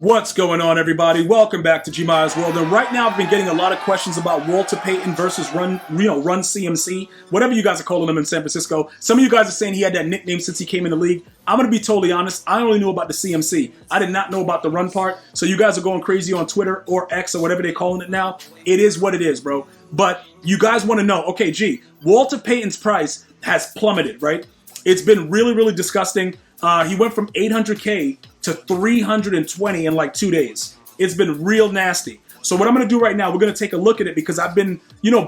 What's going on, everybody? Welcome back to GmiasWorld. And right now, I've been getting a lot of questions about Walter Payton versus Run CMC, whatever you guys are calling him in San Francisco. Some of you guys are saying he had that nickname since he came in the league. I'm going to be totally honest. I only knew about the CMC. I did not know about the run part. So you guys are going crazy on Twitter or X or whatever they're calling it now. It is what it is, bro. But you guys want to know, okay, gee, Walter Payton's price has plummeted, right? It's been really, really disgusting. He went from 800K to 320 in like 2 days. It's been real nasty. So what I'm going to do right now, we're going to take a look at it because I've been,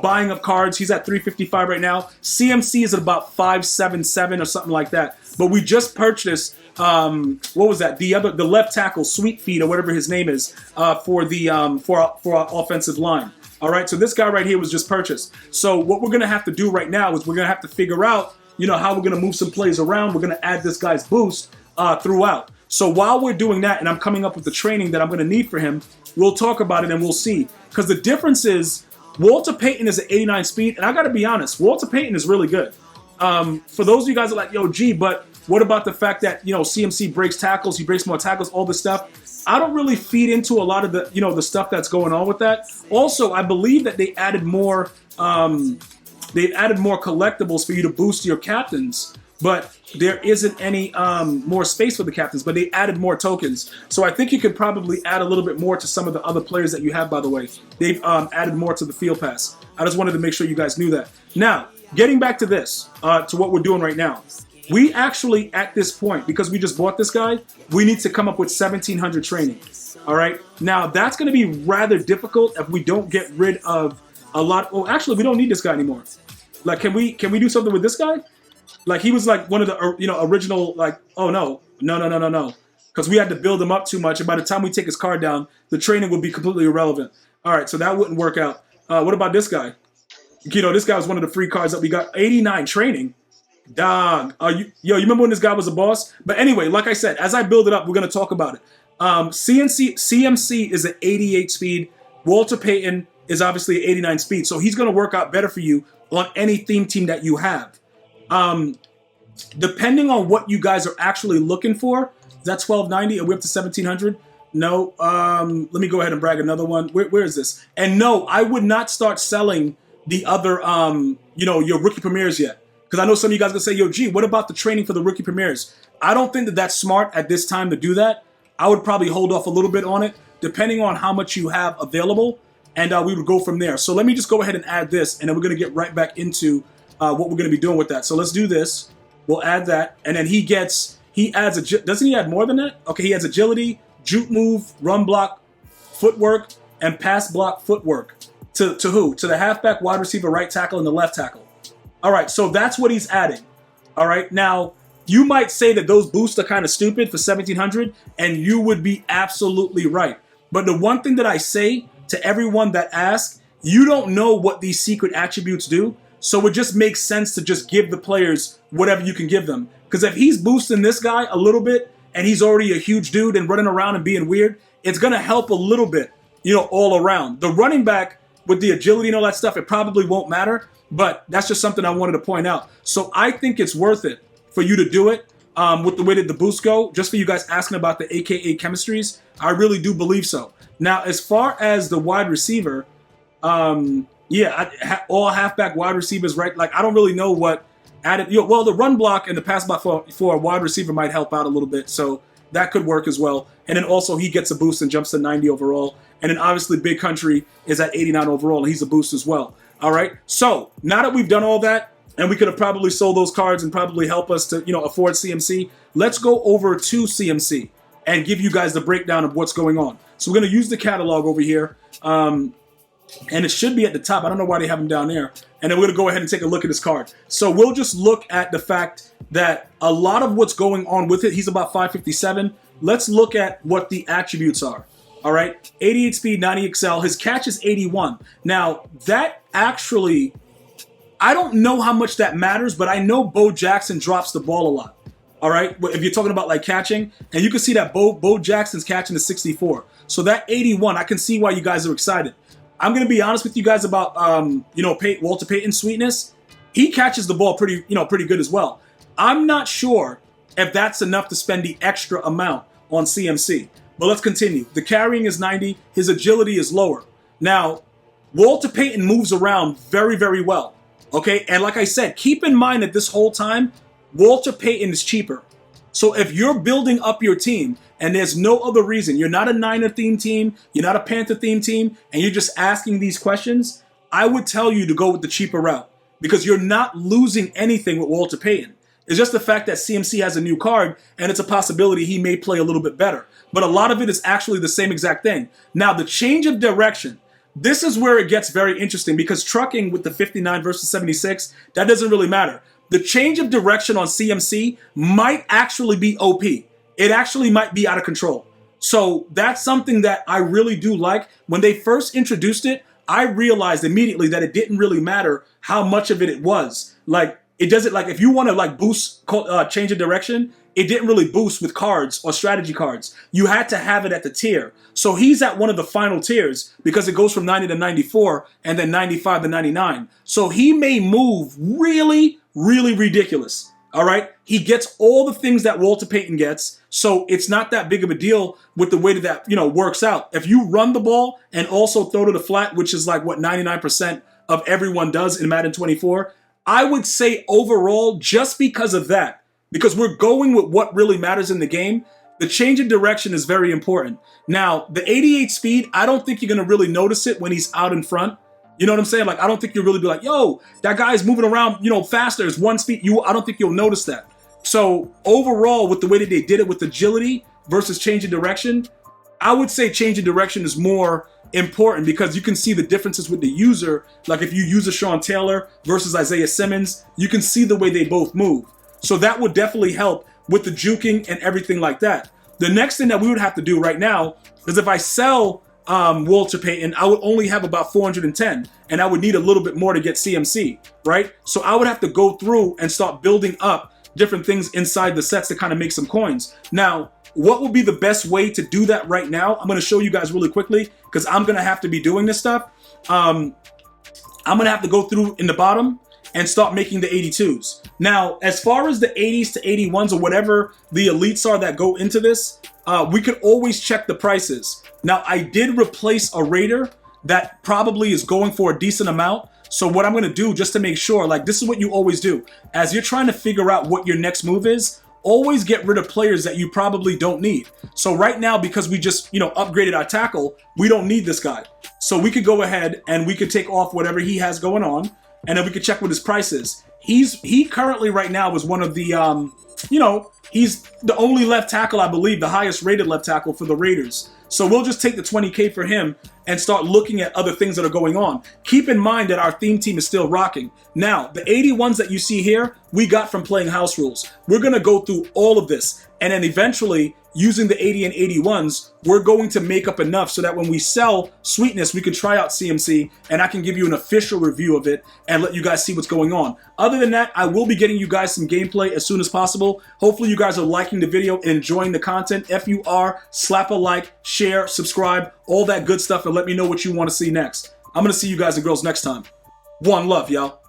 buying up cards. He's at 355 right now. CMC is at about 577 or something like that. But we just purchased, what was that? The left tackle, Sweet Feet or whatever his name is, for our offensive line. All right. So this guy right here was just purchased. So what we're going to have to do right now is we're going to have to figure out, how we're going to move some plays around. We're going to add this guy's boost throughout. So while we're doing that and I'm coming up with the training that I'm going to need for him, we'll talk about it and we'll see. Because the difference is Walter Payton is at 89 speed. And I got to be honest, Walter Payton is really good. For those of you guys that are like, yo, gee, but what about the fact that, CMC breaks tackles, he breaks more tackles, all this stuff. I don't really feed into a lot of the, the stuff that's going on with that. Also, I believe that they added more collectibles for you to boost your captains, but there isn't any more space for the captains, but they added more tokens. So I think you could probably add a little bit more to some of the other players that you have, by the way. They've added more to the field pass. I just wanted to make sure you guys knew that. Now, getting back to this, to what we're doing right now. We actually, at this point, because we just bought this guy, we need to come up with 1,700 training. All right? Now, that's going to be rather difficult if we don't get rid of a lot. Oh, actually, we don't need this guy anymore. Like, can we do something with this guy? Like, he was like one of the, original, like, oh, no. Because we had to build him up too much. And by the time we take his card down, the training would be completely irrelevant. All right, so that wouldn't work out. What about this guy? This guy was one of the free cards that we got. 89 training. Dog. You remember when this guy was a boss? But anyway, like I said, as I build it up, we're going to talk about it. CMC is at 88 speed. Walter Payton is obviously at 89 speed. So he's going to work out better for you on any theme team that you have. Depending on what you guys are actually looking for, is that 1290? Are we up to 1700? No. Let me go ahead and brag another one. Where is this? And no, I would not start selling the other, your rookie premieres yet. Because I know some of you guys are going to say, yo, gee, what about the training for the rookie premieres? I don't think that that's smart at this time to do that. I would probably hold off a little bit on it, depending on how much you have available. And we would go from there. So let me just go ahead and add this, and then we're going to get right back into what we're going to be doing with that. So let's do this. We'll add that, and then he adds, doesn't he add more than that? Okay, he adds agility, juke move, run block, footwork, and pass block footwork. To who? To the halfback, wide receiver, right tackle, and the left tackle. All right, so that's what he's adding. All right, now you might say that those boosts are kind of stupid for 1,700, and you would be absolutely right. But the one thing that I say to everyone that asks, you don't know what these secret attributes do, so it just makes sense to just give the players whatever you can give them. Because if he's boosting this guy a little bit, and he's already a huge dude and running around and being weird, it's going to help a little bit, all around. The running back with the agility and all that stuff, it probably won't matter, but that's just something I wanted to point out. So I think it's worth it for you to do it with the way that the boosts go, just for you guys asking about the AKA chemistries. I really do believe so. Now, as far as the wide receiver, all halfback wide receivers, right? Like, I don't really know what added. The run block and the pass block for a wide receiver might help out a little bit. So that could work as well. And then also he gets a boost and jumps to 90 overall. And then obviously Big Country is at 89 overall, and he's a boost as well. All right. So now that we've done all that, and we could have probably sold those cards and probably help us to, afford CMC, let's go over to CMC and give you guys the breakdown of what's going on. So we're going to use the catalog over here. And it should be at the top. I don't know why they have them down there. And then we're going to go ahead and take a look at his card. So we'll just look at the fact that a lot of what's going on with it, he's about 557. Let's look at what the attributes are. All right, 88 speed, 90 excel. His catch is 81. Now, that actually, I don't know how much that matters, but I know Bo Jackson drops the ball a lot. All right, if you're talking about like catching, and you can see that Bo Jackson's catching is 64. So that 81, I can see why you guys are excited. I'm going to be honest with you guys about, Walter Payton's sweetness. He catches the ball pretty good as well. I'm not sure if that's enough to spend the extra amount on CMC. But let's continue. The carrying is 90. His agility is lower. Now, Walter Payton moves around very, very well. Okay, and like I said, keep in mind that this whole time, Walter Payton is cheaper. So if you're building up your team and there's no other reason, you're not a Niner theme team, you're not a Panther theme team, and you're just asking these questions, I would tell you to go with the cheaper route because you're not losing anything with Walter Payton. It's just the fact that CMC has a new card and it's a possibility he may play a little bit better. But a lot of it is actually the same exact thing. Now, the change of direction, this is where it gets very interesting because trucking with the 59 versus 76, that doesn't really matter. The change of direction on CMC might actually be OP. It actually might be out of control. So that's something that I really do like. When they first introduced it, I realized immediately that it didn't really matter how much of it was. Like, it doesn't, like, if you want to like boost change of direction, it didn't really boost with cards or strategy cards. You had to have it at the tier. So he's at one of the final tiers because it goes from 90 to 94 and then 95 to 99. So he may move really, really ridiculous. All right. He gets all the things that Walter Payton gets. So it's not that big of a deal with the way that, works out. If you run the ball and also throw to the flat, which is like what 99% of everyone does in Madden 24, I would say overall, just because of that, because we're going with what really matters in the game, the change of direction is very important. Now, the 88 speed, I don't think you're going to really notice it when he's out in front. You know what I'm saying? Like, I don't think you'll really be like, yo, that guy's moving around, faster. It's 1 speed. I don't think you'll notice that. So overall, with the way that they did it with agility versus change of direction, I would say change of direction is more important because you can see the differences with the user. Like if you use a Sean Taylor versus Isaiah Simmons, you can see the way they both move. So that would definitely help with the juking and everything like that. The next thing that we would have to do right now is if I sell Walter Payton, I would only have about 410 and I would need a little bit more to get CMC, right? So I would have to go through and start building up different things inside the sets to kind of make some coins. Now, what would be the best way to do that right now? I'm going to show you guys really quickly because I'm going to have to be doing this stuff. I'm going to have to go through in the bottom and start making the 82s. Now, as far as the 80s to 81s or whatever the elites are that go into this, we could always check the prices. Now, I did replace a Raider that probably is going for a decent amount. So what I'm going to do just to make sure, like this is what you always do. As you're trying to figure out what your next move is, always get rid of players that you probably don't need. So right now, because we just, upgraded our tackle, we don't need this guy. So we could go ahead and we could take off whatever he has going on. And then we could check what his price is. He currently right now is one of the, he's the only left tackle, I believe, the highest rated left tackle for the Raiders. So we'll just take the 20K for him and start looking at other things that are going on. Keep in mind that our theme team is still rocking. Now, the 81s that you see here, we got from playing house rules. We're going to go through all of this. And then eventually, using the 80 and 81s, we're going to make up enough so that when we sell Sweetness, we can try out CMC and I can give you an official review of it and let you guys see what's going on. Other than that, I will be getting you guys some gameplay as soon as possible. Hopefully you guys are liking the video and enjoying the content. If you are, slap a like, share, subscribe, all that good stuff, and let me know what you want to see next. I'm going to see you guys and girls next time. One love, y'all.